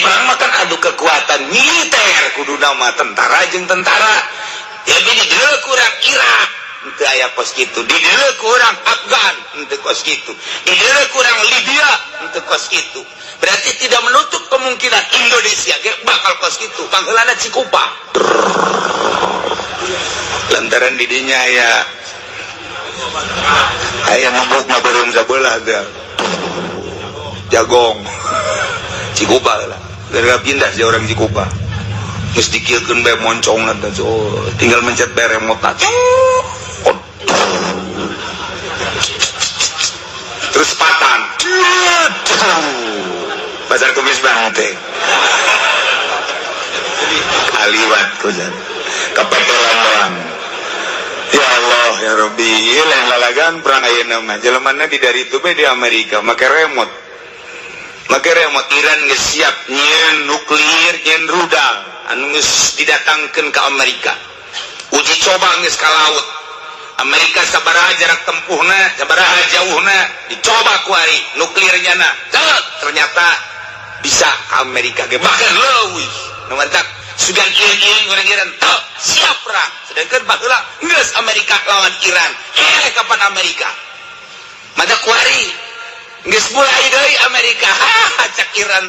perang makan adu kekuatan militer kudu nama tentara jeung tentara jadi di dulu kurang Irak itu aya kos gitu di dulu kurang Afgan itu kos gitu di dulu kurang Libya itu kos gitu berarti tidak menutup kemungkinan Indonesia bakal kos gitu panggilannya Cikupa lantaran didinya aya ngabuk ngabereum sabelah teh Jagong Cikupa lah gara pindah si orang Cikupa terus dikilkeun bae moncong nanti tinggal mencet bae remote terus patan pasar Kemis Banteng kaliwat kujan kapatolan ya Allah ya Rabbi lain lalagan perang ayeuna mah jelemana di dari itu di Amerika make remote Iran geus siap nyieun nuklir nyeun rudal anu geus didatangkeun ka Amerika uji coba geus ka laut Amerika sabaraha jarak tempuhna sabaraha jauhna dicoba ku ari nuklirnya na ternyata bisa ka Amerika ge bahkan leuwih nu mantak sugan ieu urang Iran teu siap perang sedangkan baheula geus Amerika lawan Iran kapan Amerika mada ku ari geus mulai deui Amerika cak Iran